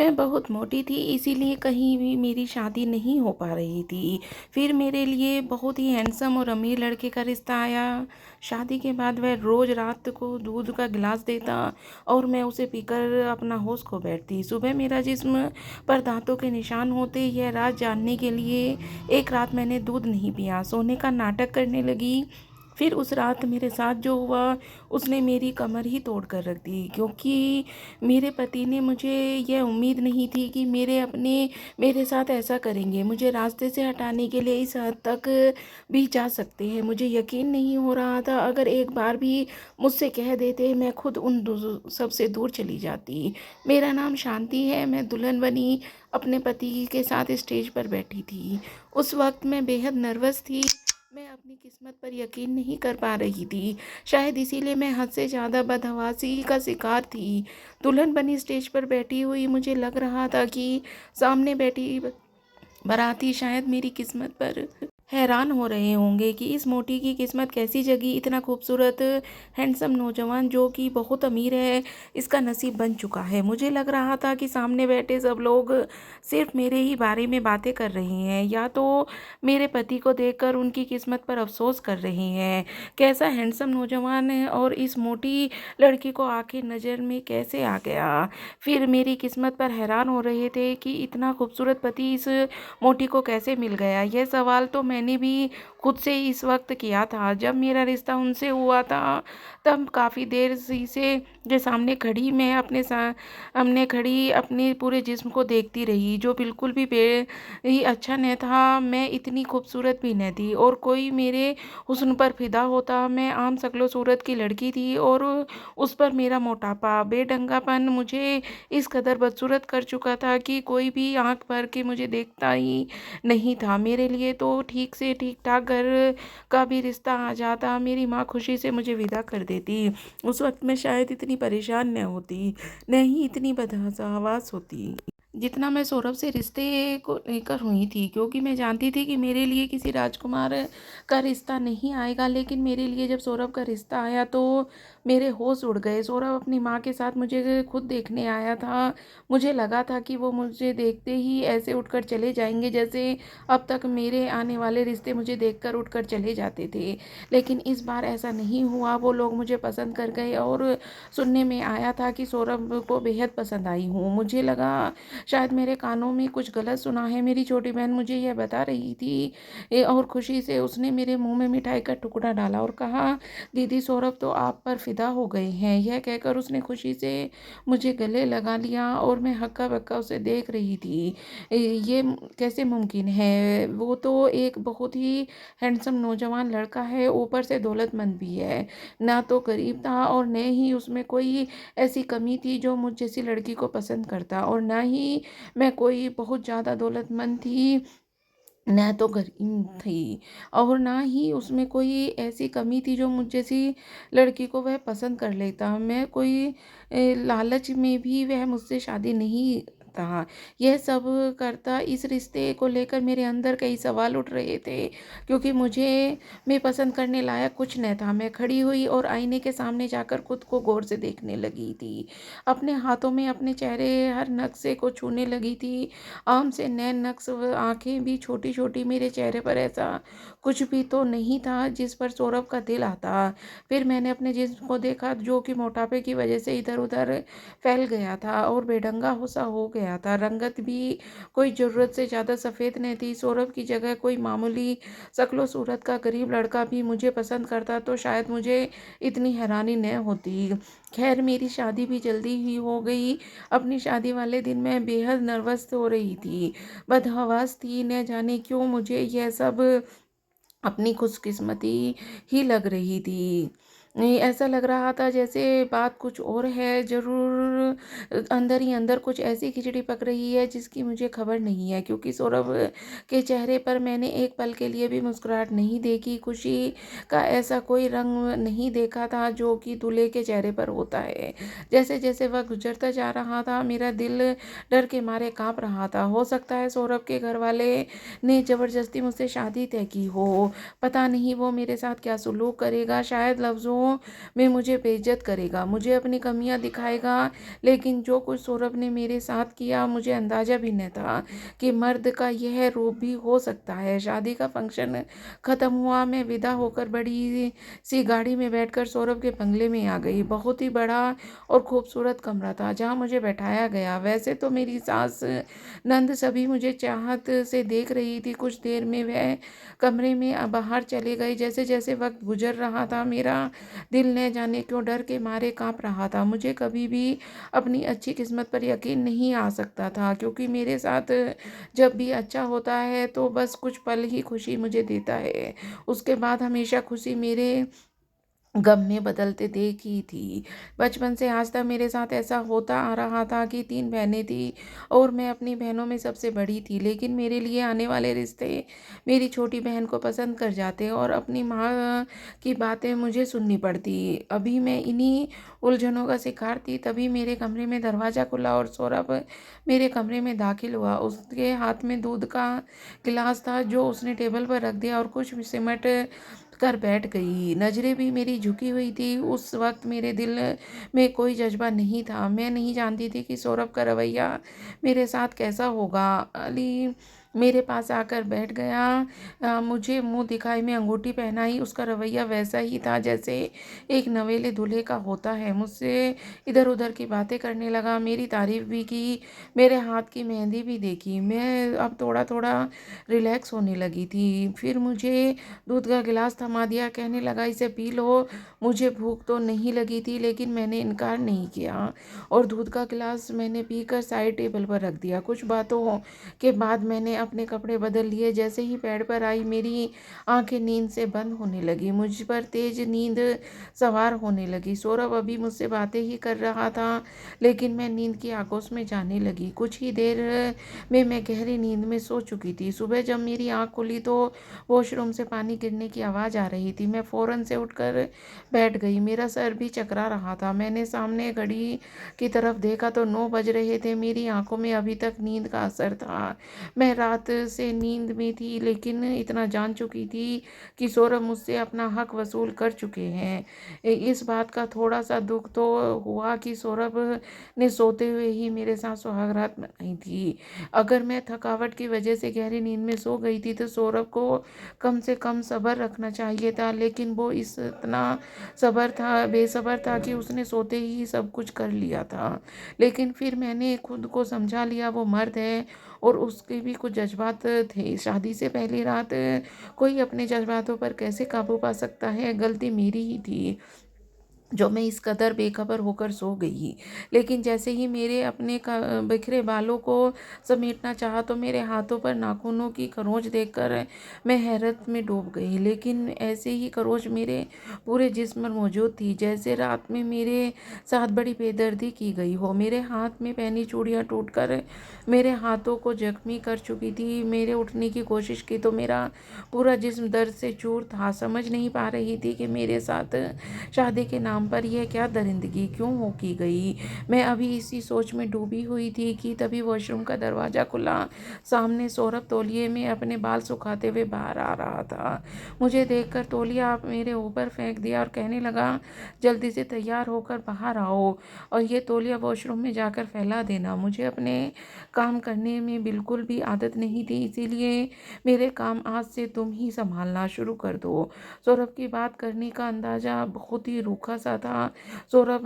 मैं बहुत मोटी थी, इसीलिए कहीं भी मेरी शादी नहीं हो पा रही थी। फिर मेरे लिए बहुत ही हैंडसम और अमीर लड़के का रिश्ता आया। शादी के बाद वह रोज़ रात को दूध का गिलास देता और मैं उसे पीकर अपना होश खो बैठती। सुबह मेरा जिस्म पर दांतों के निशान होते, यह राज जानने के लिए एक रात मैंने दूध नहीं पिया, सोने का नाटक करने लगी। फिर उस रात मेरे साथ जो हुआ, उसने मेरी कमर ही तोड़ कर रख दी, क्योंकि मेरे पति ने, मुझे यह उम्मीद नहीं थी कि मेरे साथ ऐसा करेंगे। मुझे रास्ते से हटाने के लिए इस हद तक भी जा सकते हैं। मुझे यकीन नहीं हो रहा था, अगर एक बार भी मुझसे कह देते, मैं खुद सबसे दूर चली जाती। मेरा नाम शांति है, मैं दुल्हन बनी अपने पति के साथ स्टेज पर बैठी थी। उस वक्त मैं बेहद नर्वस थी। मैं अपनी किस्मत पर यकीन नहीं कर पा रही थी। शायद इसीलिए मैं हद से ज़्यादा बदहवासी का शिकार थी। दुल्हन बनी स्टेज पर बैठी हुई, मुझे लग रहा था कि सामने बैठी बाराती शायद मेरी किस्मत पर हैरान हो रहे होंगे कि इस मोटी की किस्मत कैसी जगी। इतना खूबसूरत हैंडसम नौजवान जो कि बहुत अमीर है, इसका नसीब बन चुका है। मुझे लग रहा था कि सामने बैठे सब लोग सिर्फ मेरे ही बारे में बातें कर रहे हैं, या तो मेरे पति को देखकर उनकी किस्मत पर अफसोस कर रहे हैं। कैसा हैंडसम नौजवान है और इस मोटी लड़की को आखिर नज़र में कैसे आ गया। फिर मेरी किस्मत पर हैरान हो रहे थे कि इतना खूबसूरत पति इस मोटी को कैसे मिल गया। यह सवाल तो मैंने भी खुद से इस वक्त किया था। जब मेरा रिश्ता उनसे हुआ था, तब काफ़ी देर शीशे के सामने खड़ी मैं हमने खड़ी अपने पूरे जिस्म को देखती रही, जो बिल्कुल भी ही अच्छा न था। मैं इतनी खूबसूरत भी न थी और कोई मेरे हुस्न पर फिदा होता। मैं आम शक्लो सूरत की लड़की थी और उस पर मेरा मोटापा, बेढंगापन मुझे इस कदर बदसूरत कर चुका था कि कोई भी आंख भर के मुझे देखता ही नहीं था। मेरे लिए तो ठीक से ठीक ठाक घर का भी रिश्ता आ जाता, मेरी माँ खुशी से मुझे विदा कर देती। उस वक्त मैं शायद इतनी परेशान न होती, न ही इतनी बदहवास होती जितना मैं सौरभ से रिश्ते को लेकर हुई थी, क्योंकि मैं जानती थी कि मेरे लिए किसी राजकुमार का रिश्ता नहीं आएगा। लेकिन मेरे लिए जब सौरभ का रिश्ता आया तो मेरे होश उड़ गए। सौरभ अपनी माँ के साथ मुझे खुद देखने आया था। मुझे लगा था कि वो मुझे देखते ही ऐसे उठकर चले जाएंगे जैसे अब तक मेरे आने वाले रिश्ते मुझे देखकर उठकर चले जाते थे। लेकिन इस बार ऐसा नहीं हुआ। वो लोग मुझे पसंद कर गए और सुनने में आया था कि सौरभ को बेहद पसंद आई हूँ। मुझे लगा शायद मेरे कानों में कुछ गलत सुना है। मेरी छोटी बहन मुझे यह बता रही थी और खुशी से उसने मेरे मुंह में मिठाई का टुकड़ा डाला और कहा, दीदी सौरभ तो आप पर फिदा हो गए हैं। यह कहकर उसने खुशी से मुझे गले लगा लिया और मैं हक्का बक्का उसे देख रही थी। ये कैसे मुमकिन है। वो तो एक बहुत ही हैंडसम नौजवान लड़का है, ऊपर से दौलतमंद भी है। ना तो गरीब था और न ही उसमें कोई ऐसी कमी थी जो मुझ जैसी लड़की को पसंद करता, और ना ही मैं कोई बहुत ज़्यादा दौलतमंद थी, न तो गरीब थी, और ना ही उसमें कोई ऐसी कमी थी जो मुझ जैसी लड़की को वह पसंद कर लेता। मैं कोई लालच में भी वह मुझसे शादी नहीं था। यह सब करता। इस रिश्ते को लेकर मेरे अंदर कई सवाल उठ रहे थे, क्योंकि मुझे मैं पसंद करने लायक कुछ न था। मैं खड़ी हुई और आईने के सामने जाकर खुद को गौर से देखने लगी थी। अपने हाथों में अपने चेहरे हर नक्शे को छूने लगी थी। आम से नैन नक्श आंखें भी छोटी छोटी। मेरे चेहरे पर ऐसा कुछ भी तो नहीं था जिस पर सौरभ का दिल आता। फिर मैंने अपने जिस्म को देखा, जो कि मोटापे की वजह से इधर उधर फैल गया था और बेढंगा सा हो गया था। रंगत भी कोई ज़रूरत से ज़्यादा सफ़ेद नहीं थी। सौरभ की जगह कोई मामूली शक्लो सूरत का गरीब लड़का भी मुझे पसंद करता तो शायद मुझे इतनी हैरानी न होती। खैर, मेरी शादी भी जल्दी ही हो गई। अपनी शादी वाले दिन मैं बेहद नर्वस हो रही थी, बदहवास थी। न जाने क्यों मुझे यह सब अपनी खुशकिस्मती ही लग रही थी। नहीं, ऐसा लग रहा था जैसे बात कुछ और है। ज़रूर अंदर ही अंदर कुछ ऐसी खिचड़ी पक रही है जिसकी मुझे खबर नहीं है, क्योंकि सौरभ के चेहरे पर मैंने एक पल के लिए भी मुस्कुराहट नहीं देखी। खुशी का ऐसा कोई रंग नहीं देखा था जो कि दूल्हे के चेहरे पर होता है। जैसे जैसे वह गुजरता जा रहा था, मेरा दिल डर के मारे कांप रहा था। हो सकता है सौरभ के घर वाले ने ज़बरदस्ती मुझसे शादी तय की हो। पता नहीं वो मेरे साथ क्या सलूक करेगा। शायद लफ्ज़ों में मुझे बेइज्जत करेगा, मुझे अपनी कमियां दिखाएगा। लेकिन जो कुछ सौरभ ने मेरे साथ किया, मुझे अंदाज़ा भी नहीं था कि मर्द का यह रूप भी हो सकता है। शादी का फंक्शन ख़त्म हुआ, मैं विदा होकर बड़ी सी गाड़ी में बैठकर सौरभ के बंगले में आ गई। बहुत ही बड़ा और खूबसूरत कमरा था जहाँ मुझे बैठाया गया। वैसे तो मेरी सास नंद सभी मुझे चाहत से देख रही थी। कुछ देर में वह कमरे में बाहर चले गए। जैसे जैसे वक्त गुजर रहा था, मेरा दिल न जाने क्यों डर के मारे कांप रहा था। मुझे कभी भी अपनी अच्छी किस्मत पर यकीन नहीं आ सकता था, क्योंकि मेरे साथ जब भी अच्छा होता है तो बस कुछ पल ही खुशी मुझे देता है, उसके बाद हमेशा खुशी मेरे गम में बदलते देखी थी। बचपन से आज तक मेरे साथ ऐसा होता आ रहा था कि 3 बहनें थी और मैं अपनी बहनों में सबसे बड़ी थी। लेकिन मेरे लिए आने वाले रिश्ते मेरी छोटी बहन को पसंद कर जाते और अपनी माँ की बातें मुझे सुननी पड़ती। अभी मैं इन्हीं उलझनों का शिकार थी। तभी मेरे कमरे में दरवाज़ा खुला और सौरभ मेरे कमरे में दाखिल हुआ। उसके हाथ में दूध का गिलास था जो उसने टेबल पर रख दिया और कुछ सिमट कर बैठ गई। नज़रें भी मेरी झुकी हुई थी। उस वक्त मेरे दिल में कोई जज्बा नहीं था। मैं नहीं जानती थी कि सौरभ का रवैया मेरे साथ कैसा होगा। अली मेरे पास आकर बैठ गया, मुझे मुंह दिखाई में अंगूठी पहनाई। उसका रवैया वैसा ही था जैसे एक नवेले दूल्हे का होता है। मुझसे इधर उधर की बातें करने लगा, मेरी तारीफ भी की, मेरे हाथ की मेहंदी भी देखी। मैं अब थोड़ा थोड़ा रिलैक्स होने लगी थी। फिर मुझे दूध का गिलास थमा दिया, कहने लगा इसे पी लो। मुझे भूख तो नहीं लगी थी, लेकिन मैंने इनकार नहीं किया और दूध का गिलास मैंने पीकर साइड टेबल पर रख दिया। कुछ बातों के बाद मैंने अपने कपड़े बदल लिए। जैसे ही बेड पर आई, मेरी आंखें नींद से बंद होने लगी। मुझ पर तेज नींद सवार होने लगी। सौरभ अभी मुझसे बातें ही कर रहा था, लेकिन मैं नींद की आगोश में जाने लगी। कुछ ही देर में मैं गहरी नींद में सो चुकी थी। सुबह जब मेरी आंख खुली तो वॉशरूम से पानी गिरने की आवाज़ आ रही थी। मैं फ़ौरन से उठकर बैठ गई। मेरा सर भी चकरा रहा था। मैंने सामने घड़ी की तरफ देखा तो 9 बज रहे थे। मेरी आंखों में अभी तक नींद का असर था। मैं रात से नींद में थी, लेकिन इतना जान चुकी थी कि सौरभ मुझसे अपना हक वसूल कर चुके हैं। इस बात का थोड़ा सा दुख तो हुआ कि सौरभ ने सोते हुए ही मेरे साथ सुहागरात मनाई थी। अगर मैं थकावट की वजह से गहरी नींद में सो गई थी तो सौरभ को कम से कम सब्र रखना चाहिए था, लेकिन वो इस इतना बेसब्र था कि उसने सोते ही सब कुछ कर लिया था। लेकिन फिर मैंने खुद को समझा लिया, वो मर्द है और उसके भी कुछ जज्बात थे। शादी से पहली रात कोई अपने जज्बातों पर कैसे काबू पा सकता है? गलती मेरी ही थी जो मैं इस कदर बेखबर होकर सो गई। लेकिन जैसे ही मेरे अपने बिखरे बालों को समेटना चाहा तो मेरे हाथों पर नाखूनों की खरोंच देखकर मैं हैरत में डूब गई। लेकिन ऐसे ही खरोंच मेरे पूरे जिस्म पर मौजूद थी, जैसे रात में मेरे साथ बड़ी बेदर्दी की गई हो। मेरे हाथ में पहनी चूड़ियाँ टूटकर मेरे हाथों को जख्मी कर चुकी थी। मेरे उठने की कोशिश की तो मेरा पूरा जिस्म दर्द से चूर था। समझ नहीं पा रही थी कि मेरे साथ शादी के नाम पर यह क्या दरिंदगी क्यों हो की गई। मैं अभी इसी सोच में डूबी हुई थी कि तभी वॉशरूम का दरवाज़ा खुला। सामने सौरभ तौलिए में अपने बाल सुखाते हुए बाहर आ रहा था। मुझे देखकर तौलिया मेरे ऊपर फेंक दिया और कहने लगा, जल्दी से तैयार होकर बाहर आओ और ये तौलिया वॉशरूम में जाकर फैला देना। मुझे अपने काम करने में बिल्कुल भी आदत नहीं थी, इसीलिए मेरे काम आज से तुम ही संभालना शुरू कर दो। सौरभ की बात करने का अंदाज़ा बहुत ही रूखा सा था। सौरभ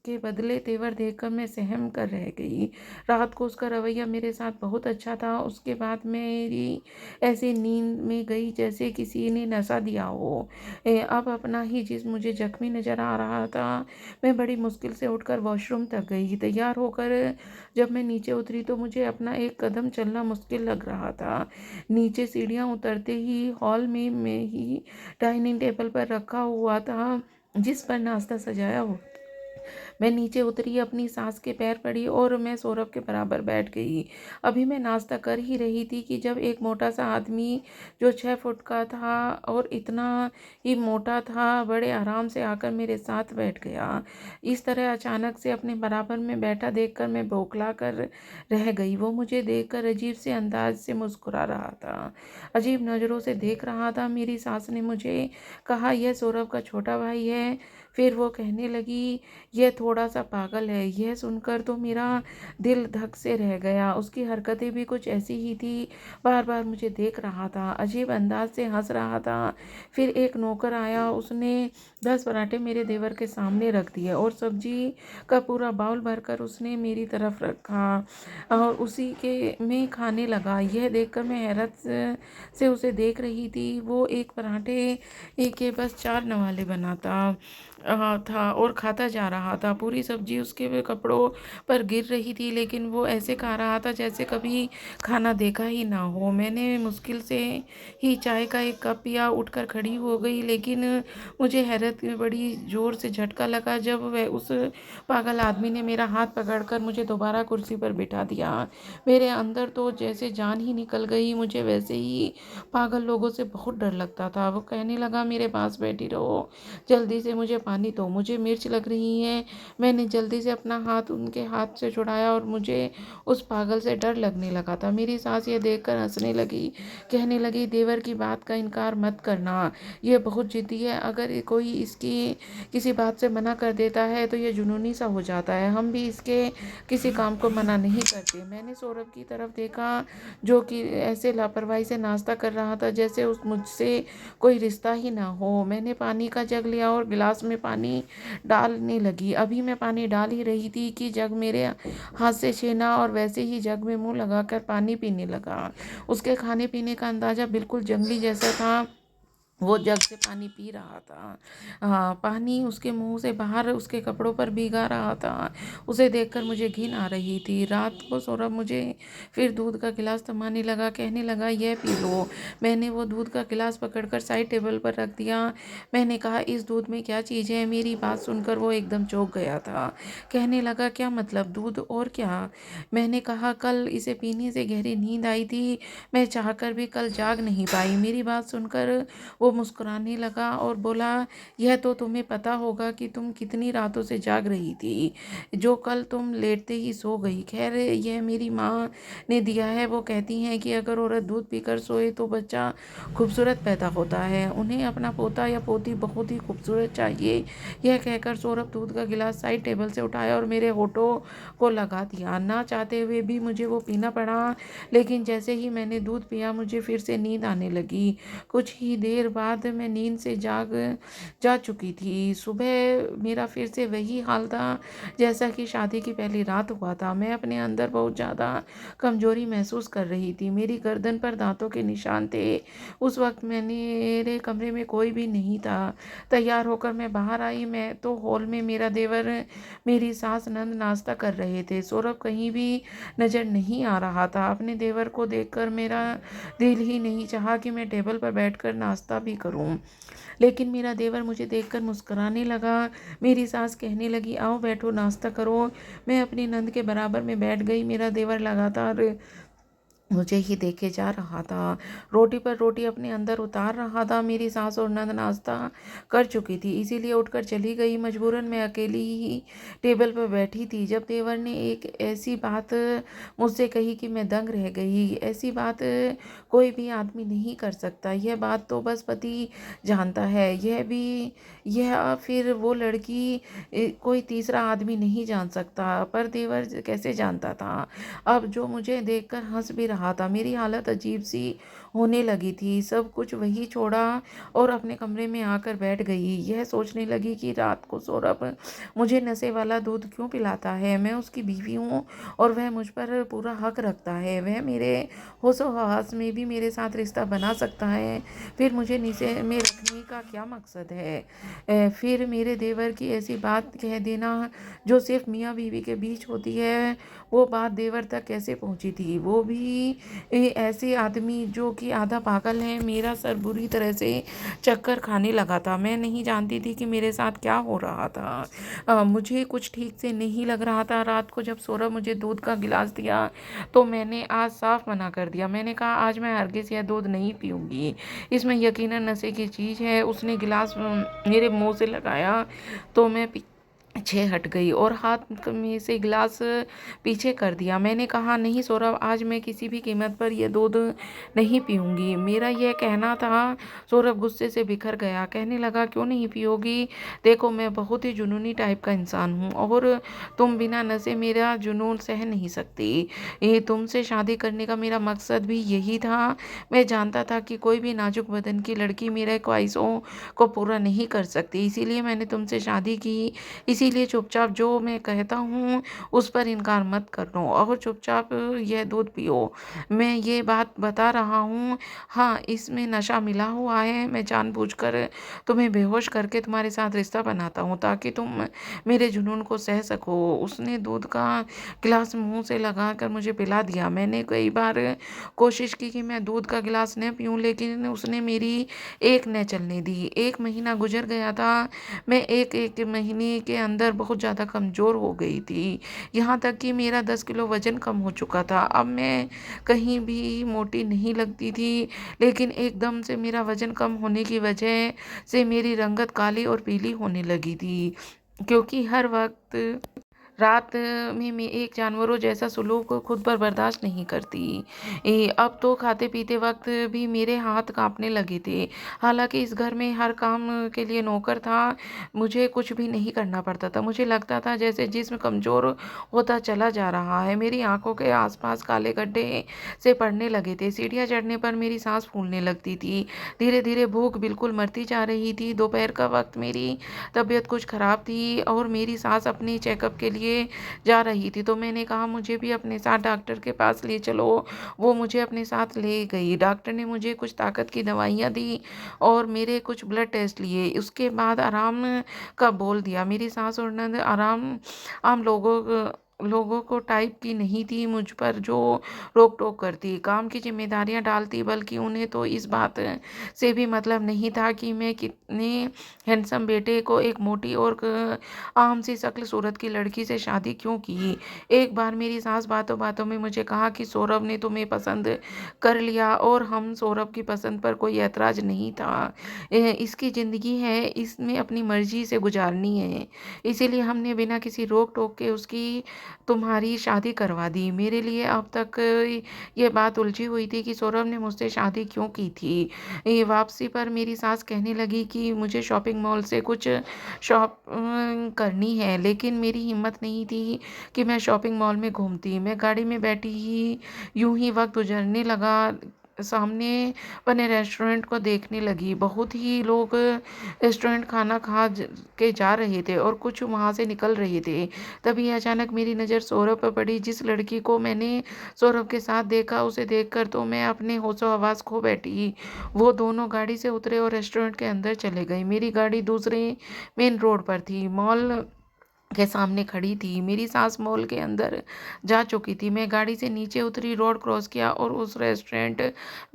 के बदले तेवर देखकर मैं सहम कर रह गई। रात को उसका रवैया मेरे साथ बहुत अच्छा था। उसके बाद मेरी ऐसी नींद में गई जैसे किसी ने नशा दिया हो। अब अपना ही जिस्म मुझे जख्मी नजर आ रहा था। मैं बड़ी मुश्किल से उठकर वॉशरूम तक गई। तैयार होकर जब मैं नीचे उतरी तो मुझे अपना एक कदम चलना मुश्किल लग रहा था। नीचे सीढ़ियाँ उतरते ही हॉल में ही डाइनिंग टेबल पर रखा हुआ था जिस पर नाश्ता सजाया हुआ मैं नीचे उतरी, अपनी सास के पैर पड़ी और मैं सौरभ के बराबर बैठ गई। अभी मैं नाश्ता कर ही रही थी कि जब एक मोटा सा आदमी जो 6 फुट का था और इतना ही मोटा था, बड़े आराम से आकर मेरे साथ बैठ गया। इस तरह अचानक से अपने बराबर में बैठा देखकर मैं बौखला कर रह गई। वो मुझे देखकर अजीब से अंदाज से मुस्कुरा रहा था, अजीब नज़रों से देख रहा था। मेरी सास ने मुझे कहा, यह सौरभ का छोटा भाई है। फिर वो कहने लगी, यह थोड़ा सा पागल है। यह सुनकर तो मेरा दिल धक से रह गया। उसकी हरकतें भी कुछ ऐसी ही थी, बार बार मुझे देख रहा था, अजीब अंदाज से हंस रहा था। फिर एक नौकर आया, उसने 10 पराठे मेरे देवर के सामने रख दिए और सब्जी का पूरा बाउल भरकर उसने मेरी तरफ रखा और उसी के में खाने लगा। यह देखकर मैं हैरत से उसे देख रही थी। वो एक पराठे के बस 4 नवाले बनाता था और खाता जा रहा था। पूरी सब्जी उसके कपड़ों पर गिर रही थी, लेकिन वो ऐसे खा रहा था जैसे कभी खाना देखा ही ना हो। मैंने मुश्किल से ही चाय का एक कप पिया, उठकर खड़ी हो गई, लेकिन मुझे हैरत में बड़ी जोर से झटका लगा जब वह उस पागल आदमी ने मेरा हाथ पकड़कर मुझे दोबारा कुर्सी पर बिठा दिया। मेरे अंदर तो जैसे जान ही निकल गई। मुझे वैसे ही पागल लोगों से बहुत डर लगता था। वो कहने लगा, मेरे पास बैठी रहो, जल्दी से मुझे पानी दो, मुझे मिर्च लग रही है। मैंने जल्दी से अपना हाथ उनके हाथ से छुड़ाया और मुझे उस पागल से डर लगने लगा था। मेरी सास ये देखकर हंसने लगी, कहने लगी, देवर की बात का इनकार मत करना, ये बहुत जिद्दी है। अगर कोई इसकी किसी बात से मना कर देता है तो ये जुनूनी सा हो जाता है। हम भी इसके किसी काम को मना नहीं करते। मैंने सौरभ की तरफ देखा, जो कि ऐसे लापरवाही से नाश्ता कर रहा था जैसे उस मुझसे कोई रिश्ता ही ना हो। मैंने पानी का जग लिया और गिलास में पानी डालने लगी। अभी मैं पानी डाल ही रही थी कि जग मेरे हाथ से छीना और वैसे ही जग में मुंह लगाकर पानी पीने लगा। उसके खाने पीने का अंदाजा बिल्कुल जंगली जैसा था। वो जग से पानी पी रहा था। हाँ, पानी उसके मुंह से बाहर उसके कपड़ों पर भीगा रहा था। उसे देखकर मुझे घिन आ रही थी। रात को सौरभ मुझे फिर दूध का गिलास थमाने लगा, कहने लगा, यह पी लो। मैंने वो दूध का गिलास पकड़कर साइड टेबल पर रख दिया। मैंने कहा, इस दूध में क्या चीज़ है? मेरी बात सुनकर वो एकदम चौंक गया था। कहने लगा, क्या मतलब दूध और क्या? मैंने कहा, कल इसे पीने से गहरी नींद आई थी, मैं चाहकर भी कल जाग नहीं पाई। मेरी बात सुनकर वो मुस्कुराने लगा और बोला, यह तो तुम्हें पता होगा कि तुम कितनी रातों से जाग रही थी, जो कल तुम लेटते ही सो गई। खैर, यह मेरी माँ ने दिया है। वो कहती हैं कि अगर औरत दूध पीकर सोए तो बच्चा खूबसूरत पैदा होता है। उन्हें अपना पोता या पोती बहुत ही खूबसूरत चाहिए। यह कहकर सौरभ दूध का गिलास साइड टेबल से उठाया और मेरे होठों को लगा दिया। ना चाहते हुए भी मुझे वो पीना पड़ा, लेकिन जैसे ही मैंने दूध पिया मुझे फिर से नींद आने लगी। कुछ ही देर बाद मैं नींद से जा चुकी थी। सुबह मेरा फिर से वही हाल था जैसा कि शादी की पहली रात हुआ था। मैं अपने अंदर बहुत ज़्यादा कमजोरी महसूस कर रही थी। मेरी गर्दन पर दांतों के निशान थे। उस वक्त मेरे कमरे में कोई भी नहीं था। तैयार होकर मैं बाहर आई। मैं तो हॉल में मेरा देवर, मेरी सास, नंद नाश्ता कर रहे थे। सौरभ कहीं भी नजर नहीं आ रहा था। अपने देवर को देखकर मेरा दिल ही नहीं चाहा कि मैं टेबल पर बैठकर नाश्ता भी करूं, लेकिन मेरा देवर मुझे देखकर मुस्कुराने लगा। मेरी सास कहने लगी, आओ बैठो, नाश्ता करो। मैं अपनी नंद के बराबर में बैठ गई। मेरा देवर लगातार मुझे ही देखे जा रहा था, रोटी पर रोटी अपने अंदर उतार रहा था। मेरी सास और नंद नाश्ता कर चुकी थी, इसीलिए उठकर चली गई। मजबूरन मैं अकेली ही टेबल पर बैठी थी। जब देवर ने एक ऐसी बात मुझसे कही कि मैं दंग रह गई। ऐसी बात कोई भी आदमी नहीं कर सकता। यह बात तो बस पति जानता है। यह फिर वो लड़की कोई तीसरा आदमी नहीं जान सकता। पर देवर कैसे जानता था? अब जो मुझे देखकर हंस भी रहा था। मेरी हालत अजीब सी होने लगी थी। सब कुछ वही छोड़ा और अपने कमरे में आकर बैठ गई। यह सोचने लगी कि रात को सौरभ मुझे नशे वाला दूध क्यों पिलाता है। मैं उसकी बीवी हूँ और वह मुझ पर पूरा हक रखता है। वह मेरे होशो हवास में भी मेरे साथ रिश्ता बना सकता है। फिर मुझे नशे में रखने का क्या मकसद है? फिर मेरे देवर की ऐसी बात कह देना जो सिर्फ मियाँ बीवी के बीच होती है, वो बात देवर तक कैसे पहुंची थी? वो भी ऐसे आदमी जो कि आधा पागल है, मेरा सर बुरी तरह से चक्कर खाने लगा था। मैं नहीं जानती थी कि मेरे साथ क्या हो रहा था। मुझे कुछ ठीक से नहीं लग रहा था। रात को जब सौरभ मुझे दूध का गिलास दिया तो मैंने आज साफ मना कर दिया। मैंने कहा आज मैं हरगिज़ यह दूध नहीं पीऊँगी, इसमें यकीनन नशे की चीज़ है। उसने गिलास मेरे मुँह से लगाया तो मैं पीछे हट गई और हाथ में से गिलास पीछे कर दिया। मैंने कहा नहीं सौरभ, आज मैं किसी भी कीमत पर यह दूध नहीं पीऊँगी। मेरा यह कहना था। सौरभ गुस्से से बिखर गया, कहने लगा क्यों नहीं पियोगी? देखो मैं बहुत ही जुनूनी टाइप का इंसान हूँ और तुम बिना नशे मेरा जुनून सह नहीं सकती। ये तुमसे शादी करने का मेरा मकसद भी यही था। मैं जानता था कि कोई भी नाजुक बदन की लड़की मेरे ख्वाहिशों को पूरा नहीं कर सकती, इसीलिए मैंने तुमसे शादी की। इसीलिए चुपचाप जो मैं कहता हूँ उस पर इनकार मत करो और चुपचाप यह दूध पियो। मैं ये बात बता रहा हूँ, हाँ इसमें नशा मिला हुआ है। मैं जानबूझकर तुम्हें बेहोश करके तुम्हारे साथ रिश्ता बनाता हूँ ताकि तुम मेरे जुनून को सह सको। उसने दूध का गिलास मुंह से लगाकर मुझे पिला दिया। मैंने कई बार कोशिश की कि मैं दूध का गिलास न पीऊँ, लेकिन उसने मेरी एक न चलने दी। 1 महीना गुजर गया था। मैं एक एक महीने के अंदर बहुत ज़्यादा कमज़ोर हो गई थी, यहाँ तक कि मेरा 10 किलो वज़न कम हो चुका था। अब मैं कहीं भी मोटी नहीं लगती थी, लेकिन एकदम से मेरा वज़न कम होने की वजह से मेरी रंगत काली और पीली होने लगी थी, क्योंकि हर वक्त रात में मैं एक जानवरों जैसा सलूक खुद पर बर्दाश्त नहीं करती। अब तो खाते पीते वक्त भी मेरे हाथ कांपने लगे थे। हालांकि इस घर में हर काम के लिए नौकर था, मुझे कुछ भी नहीं करना पड़ता था। मुझे लगता था जैसे जिस्म कमज़ोर होता चला जा रहा है। मेरी आंखों के आसपास काले गड्ढे से पड़ने लगे थे। सीढ़ियाँ चढ़ने पर मेरी सांस फूलने लगती थी। धीरे धीरे भूख बिल्कुल मरती जा रही थी। दोपहर का वक्त मेरी तबीयत कुछ ख़राब थी और मेरी सास अपनी चेकअप के लिए जा रही थी, तो मैंने कहा मुझे भी अपने साथ डॉक्टर के पास ले चलो। वो मुझे अपने साथ ले गई। डॉक्टर ने मुझे कुछ ताकत की दवाइयाँ दी और मेरे कुछ ब्लड टेस्ट लिए। उसके बाद आराम का बोल दिया। मेरी सास और ननद आम लोगों को टाइप की नहीं थी मुझ पर जो रोक टोक करती, काम की जिम्मेदारियां डालती, बल्कि उन्हें तो इस बात से भी मतलब नहीं था कि मैं कितने हैंडसम बेटे को एक मोटी और आम सी शक्ल सूरत की लड़की से शादी क्यों की। एक बार मेरी सास बातों बातों में मुझे कहा कि सौरभ ने तुम्हें पसंद कर लिया और हम सौरभ की पसंद पर कोई ऐतराज नहीं था। इसकी ज़िंदगी है, इसमें अपनी मर्जी से गुजारनी है, इसीलिए हमने बिना किसी रोक टोक के उसकी तुम्हारी शादी करवा दी। मेरे लिए अब तक ये बात उलझी हुई थी कि सौरभ ने मुझसे शादी क्यों की थी। वापसी पर मेरी सास कहने लगी कि मुझे शॉपिंग मॉल से कुछ शॉप करनी है, लेकिन मेरी हिम्मत नहीं थी कि मैं शॉपिंग मॉल में घूमती। मैं गाड़ी में बैठी ही यूं ही वक्त गुजरने लगा। सामने बने रेस्टोरेंट को देखने लगी। बहुत ही लोग रेस्टोरेंट खाना के जा रहे थे और कुछ वहाँ से निकल रहे थे। तभी अचानक मेरी नज़र सौरभ पर पड़ी। जिस लड़की को मैंने सौरभ के साथ देखा, उसे देखकर तो मैं अपने होशो हवास खो बैठी। वो दोनों गाड़ी से उतरे और रेस्टोरेंट के अंदर चले गए। मेरी गाड़ी दूसरे मेन रोड पर थी, मॉल के सामने खड़ी थी। मेरी सास मॉल के अंदर जा चुकी थी। मैं गाड़ी से नीचे उतरी, रोड क्रॉस किया और उस रेस्टोरेंट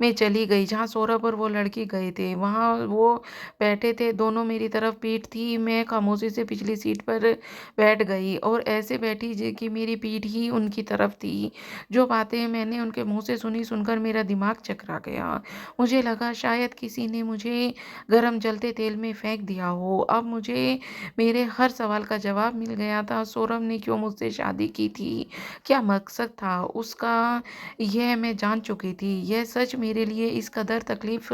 में चली गई जहाँ सौरभ और वो लड़की गए थे। वहाँ वो बैठे थे, दोनों मेरी तरफ पीठ थी। मैं खामोशी से पिछली सीट पर बैठ गई और ऐसे बैठी कि मेरी पीठ ही उनकी तरफ थी। जो बातें मैंने उनके मुंह से सुनकर मेरा दिमाग चकरा गया। मुझे लगा शायद किसी ने मुझे गरम जलते तेल में फेंक दिया हो। अब मुझे मेरे हर सवाल का जवाब मिल गया था। सौरभ ने क्यों मुझसे शादी की थी, क्या मकसद था उसका, यह मैं जान चुकी थी। यह सच मेरे लिए इस कदर तकलीफ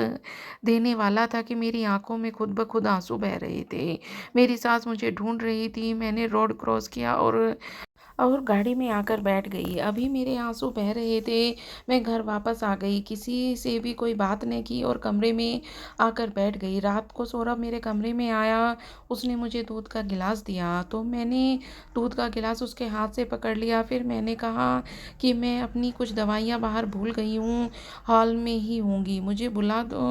देने वाला था कि मेरी आंखों में खुद ब खुद आंसू बह रहे थे। मेरी सास मुझे ढूंढ रही थी। मैंने रोड क्रॉस किया और गाड़ी में आकर बैठ गई। अभी मेरे आंसू बह रहे थे। मैं घर वापस आ गई, किसी से भी कोई बात नहीं की और कमरे में आकर बैठ गई। रात को सौरभ मेरे कमरे में आया। उसने मुझे दूध का गिलास दिया तो मैंने दूध का गिलास उसके हाथ से पकड़ लिया। फिर मैंने कहा कि मैं अपनी कुछ दवाइयाँ बाहर भूल गई हूँ, हॉल में ही होंगी, मुझे बुला दो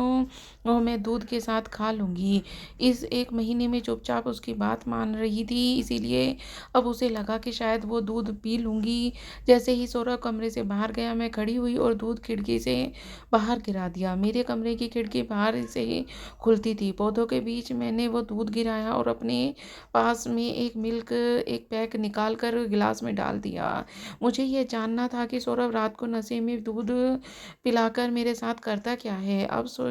और मैं दूध के साथ खा लूँगी। इस 1 महीने में चुपचाप उसकी बात मान रही थी, इसीलिए अब उसे लगा कि शायद वो वो दूध पी लूँगी। जैसे ही सौरभ कमरे से बाहर गया, मैं खड़ी हुई और दूध खिड़की से बाहर गिरा दिया। मेरे कमरे की खिड़की बाहर से ही खुलती थी। पौधों के बीच मैंने वो दूध गिराया और अपने पास में एक पैक निकाल कर गिलास में डाल दिया। मुझे ये जानना था कि सौरभ रात को नशे में दूध पिलाकर मेरे साथ करता क्या है।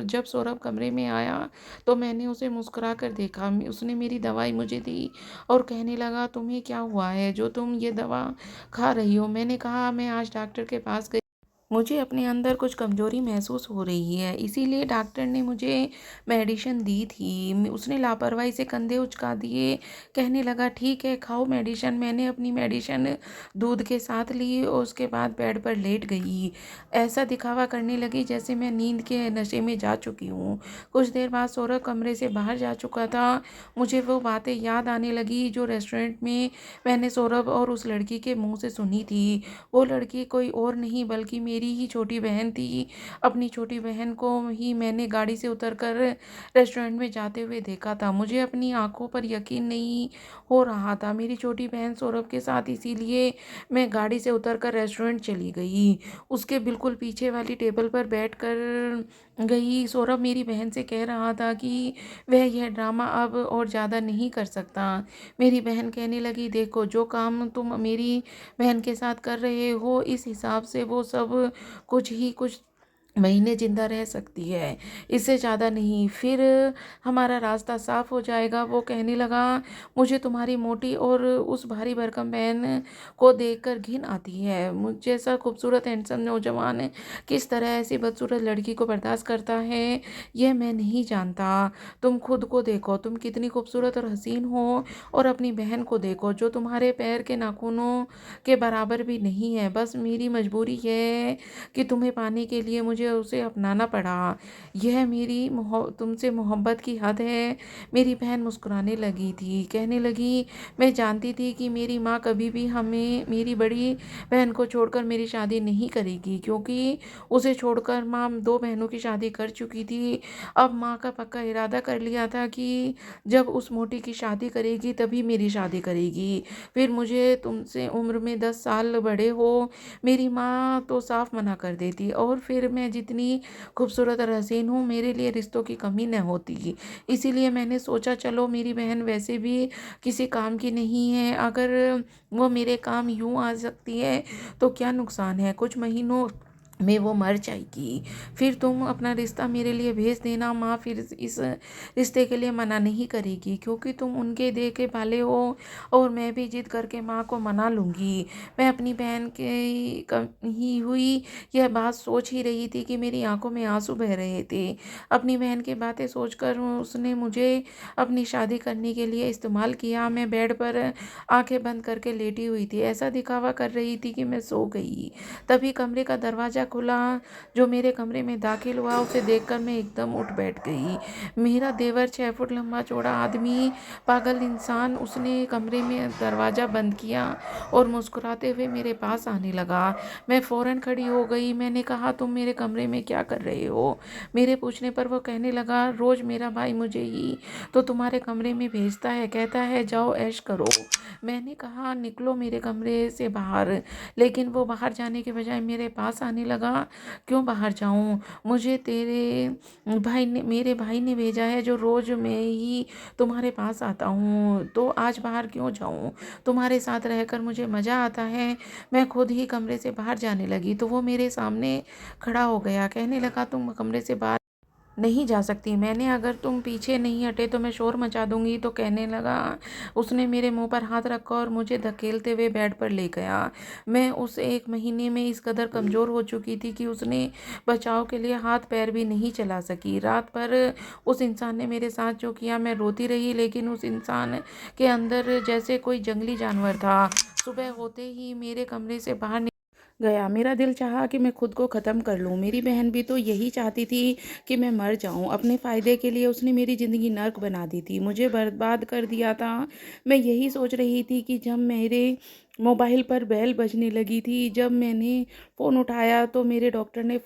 जब सौरभ कमरे में आया तो मैंने उसे मुस्कुरा कर देखा। उसने मेरी दवाई मुझे दी और कहने लगा, तुम्हें क्या हुआ है जो तुम ये दवा खा रही हो। मैंने कहा, मैं आज डॉक्टर के पास गई, मुझे अपने अंदर कुछ कमज़ोरी महसूस हो रही है, इसीलिए डॉक्टर ने मुझे मेडिसिन दी थी। उसने लापरवाही से कंधे उचका दिए, कहने लगा, ठीक है खाओ मेडिसिन। मैंने अपनी मेडिसिन दूध के साथ ली और उसके बाद बेड पर लेट गई। ऐसा दिखावा करने लगी जैसे मैं नींद के नशे में जा चुकी हूँ। कुछ देर बाद सौरभ कमरे से बाहर जा चुका था। मुझे वो बातें याद आने लगी जो रेस्टोरेंट में मैंने सौरभ और उस लड़की के मुंह से सुनी थी। वो लड़की कोई और नहीं बल्कि मेरी ही छोटी बहन थी। अपनी छोटी बहन को ही मैंने गाड़ी से उतरकर रेस्टोरेंट में जाते हुए देखा था। मुझे अपनी आंखों पर यकीन नहीं हो रहा था। मेरी छोटी बहन सौरभ के साथ, इसीलिए मैं गाड़ी से उतरकर रेस्टोरेंट चली गई। उसके बिल्कुल पीछे वाली टेबल पर बैठ कर गई। सौरभ मेरी बहन से कह रहा था कि वह यह ड्रामा अब और ज़्यादा नहीं कर सकता। मेरी बहन कहने लगी, देखो जो काम तुम मेरी बहन के साथ कर रहे हो, इस हिसाब से वो सब कुछ महीने जिंदा रह सकती है, इससे ज़्यादा नहीं। फिर हमारा रास्ता साफ हो जाएगा। वो कहने लगा, मुझे तुम्हारी मोटी और उस भारी भरकम बहन को देखकर घिन आती है। मुझ जैसा खूबसूरत हैंडसम नौजवान किस तरह ऐसी बदसूरत लड़की को बर्दाश्त करता है, यह मैं नहीं जानता। तुम खुद को देखो, तुम कितनी खूबसूरत और हसीन हो, और अपनी बहन को देखो जो तुम्हारे पैर के नाखूनों के बराबर भी नहीं है। बस मेरी मजबूरी है कि तुम्हें पाने के लिए मुझे उसे अपनाना पड़ा। यह मेरी तुमसे मोहब्बत की हद है। मेरी बहन मुस्कुराने लगी थी, कहने लगी, मैं जानती थी कि मेरी माँ कभी भी हमें, मेरी बड़ी बहन को छोड़कर मेरी शादी नहीं करेगी, क्योंकि उसे छोड़कर माँ दो बहनों की शादी कर चुकी थी। अब माँ का पक्का इरादा कर लिया था कि जब उस मोटी की शादी करेगी तभी मेरी शादी करेगी। फिर मुझे तुमसे उम्र में 10 साल बड़े हो मेरी माँ तो साफ मना कर देती, और फिर मैं जितनी खूबसूरत और हसीन हूँ, मेरे लिए रिश्तों की कमी न होती। इसीलिए मैंने सोचा, चलो मेरी बहन वैसे भी किसी काम की नहीं है, अगर वो मेरे काम यूँ आ सकती है तो क्या नुकसान है। कुछ महीनों में वो मर जाएगी, फिर तुम अपना रिश्ता मेरे लिए भेज देना। माँ फिर इस रिश्ते के लिए मना नहीं करेगी, क्योंकि तुम उनके देखे भाले हो, और मैं भी जिद करके माँ को मना लूँगी। मैं अपनी बहन के कही हुई यह बात सोच ही रही थी कि मेरी आंखों में आंसू बह रहे थे। अपनी बहन की बातें सोचकर उसने मुझे अपनी शादी करने के लिए इस्तेमाल किया। मैं बेड पर आंखें बंद करके लेटी हुई थी, ऐसा दिखावा कर रही थी कि मैं सो गई। तभी कमरे का दरवाज़ा खुला। जो मेरे कमरे में दाखिल हुआ उसे देखकर मैं एकदम उठ बैठ गई। मेरा देवर 6 फुट लंबा चौड़ा आदमी, पागल इंसान। उसने कमरे में दरवाज़ा बंद किया और मुस्कुराते हुए मेरे पास आने लगा। मैं फ़ौरन खड़ी हो गई। मैंने कहा, तुम मेरे कमरे में क्या कर रहे हो। मेरे पूछने पर वो कहने लगा, रोज़ मेरा भाई मुझे ही तो तुम्हारे कमरे में भेजता है, कहता है जाओ ऐश करो। मैंने कहा, निकलो मेरे कमरे से बाहर, लेकिन वो बाहर जाने के बजाय मेरे पास आने लगा। क्यों बाहर जाऊं, मुझे मेरे भाई ने भेजा है, जो रोज़ मैं ही तुम्हारे पास आता हूँ, तो आज बाहर क्यों जाऊं। तुम्हारे साथ रहकर मुझे मज़ा आता है। मैं खुद ही कमरे से बाहर जाने लगी तो वो मेरे सामने खड़ा हो गया, कहने लगा, तुम कमरे से बाहर नहीं जा सकती। मैंने, अगर तुम पीछे नहीं हटे तो मैं शोर मचा दूंगी, तो कहने लगा। उसने मेरे मुंह पर हाथ रखा और मुझे धकेलते हुए बेड पर ले गया। मैं उस 1 महीने में इस कदर कमज़ोर हो चुकी थी कि उसने बचाव के लिए हाथ पैर भी नहीं चला सकी। रात भर उस इंसान ने मेरे साथ जो किया, मैं रोती रही, लेकिन उस इंसान के अंदर जैसे कोई जंगली जानवर था। सुबह होते ही मेरे कमरे से बाहर गया। मेरा दिल चाहा कि मैं खुद को ख़त्म कर लूँ। मेरी बहन भी तो यही चाहती थी कि मैं मर जाऊँ। अपने फ़ायदे के लिए उसने मेरी ज़िंदगी नर्क बना दी थी, मुझे बर्बाद कर दिया था। मैं यही सोच रही थी कि जब मेरे मोबाइल पर बेल बजने लगी थी। जब मैंने फ़ोन उठाया तो मेरे डॉक्टर ने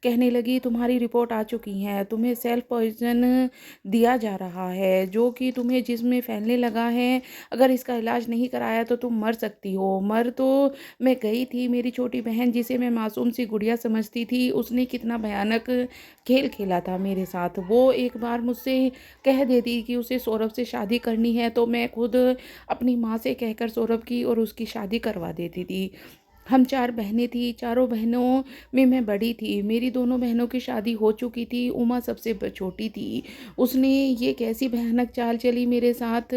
कहने लगी तुम्हारी रिपोर्ट आ चुकी है, तुम्हें सेल्फ पॉइज़न दिया जा रहा है जो कि तुम्हें जिस्म में फैलने लगा है। अगर इसका इलाज नहीं कराया तो तुम मर सकती हो। मर तो मैं गई थी। मेरी छोटी बहन जिसे मैं मासूम सी गुड़िया समझती थी, उसने कितना भयानक खेल खेला था मेरे साथ। वो एक बार मुझसे कह देती कि उसे सौरभ से शादी करनी है तो मैं खुद अपनी माँ से कहकर सौरभ की और उसकी शादी करवा देती थी। हम 4 बहनें थी, चारों बहनों में मैं बड़ी थी। मेरी दोनों बहनों की शादी हो चुकी थी, उमा सबसे छोटी थी। उसने ये कैसी भयानक चाल चली मेरे साथ,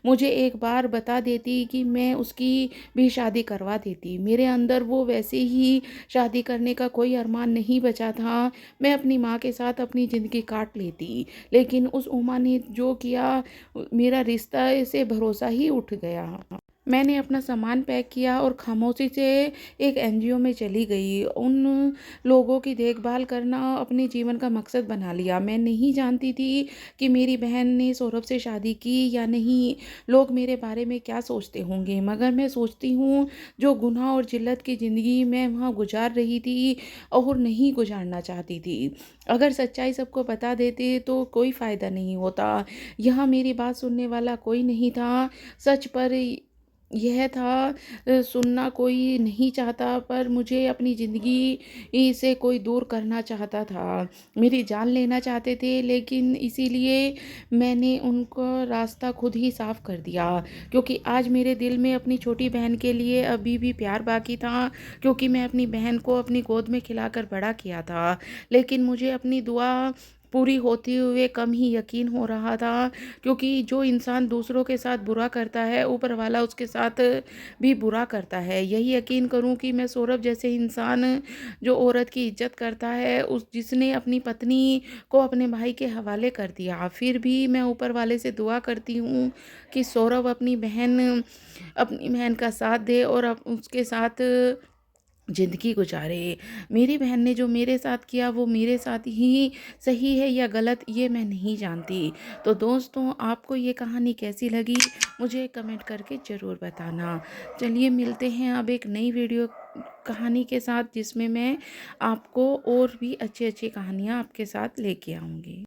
मुझे एक बार बता देती कि मैं उसकी भी शादी करवा देती। मेरे अंदर वो वैसे ही शादी करने का कोई अरमान नहीं बचा था। मैं अपनी माँ के साथ अपनी ज़िंदगी काट लेती। लेकिन उस उमा ने जो किया, मेरा रिश्ता से भरोसा ही उठ गया। मैंने अपना सामान पैक किया और खामोशी से एक एनजीओ में चली गई। उन लोगों की देखभाल करना अपने जीवन का मकसद बना लिया। मैं नहीं जानती थी कि मेरी बहन ने सौरभ से शादी की या नहीं, लोग मेरे बारे में क्या सोचते होंगे। मगर मैं सोचती हूँ जो गुनाह और जिल्लत की ज़िंदगी मैं वहाँ गुजार रही थी और नहीं गुजारना चाहती थी। अगर सच्चाई सबको बता देते तो कोई फ़ायदा नहीं होता। यहाँ मेरी बात सुनने वाला कोई नहीं था। सच पर यह था, सुनना कोई नहीं चाहता, पर मुझे अपनी ज़िंदगी से कोई दूर करना चाहता था। मेरी जान लेना चाहते थे, लेकिन इसीलिए मैंने उनका रास्ता खुद ही साफ़ कर दिया। क्योंकि आज मेरे दिल में अपनी छोटी बहन के लिए अभी भी प्यार बाकी था, क्योंकि मैं अपनी बहन को अपनी गोद में खिलाकर बड़ा किया था। लेकिन मुझे अपनी दुआ पूरी होते हुए कम ही यकीन हो रहा था, क्योंकि जो इंसान दूसरों के साथ बुरा करता है, ऊपर वाला उसके साथ भी बुरा करता है। यही यकीन करूं कि मैं सौरभ जैसे इंसान, जो औरत की इज्जत करता है, उस जिसने अपनी पत्नी को अपने भाई के हवाले कर दिया, फिर भी मैं ऊपर वाले से दुआ करती हूँ कि सौरभ अपनी बहन का साथ दे और उसके साथ ज़िंदगी गुजारे। मेरी बहन ने जो मेरे साथ किया वो मेरे साथ ही सही है या गलत, ये मैं नहीं जानती। तो दोस्तों, आपको ये कहानी कैसी लगी मुझे कमेंट करके ज़रूर बताना। चलिए मिलते हैं अब एक नई वीडियो कहानी के साथ, जिसमें मैं आपको और भी अच्छी अच्छी कहानियाँ आपके साथ लेके आऊँगी।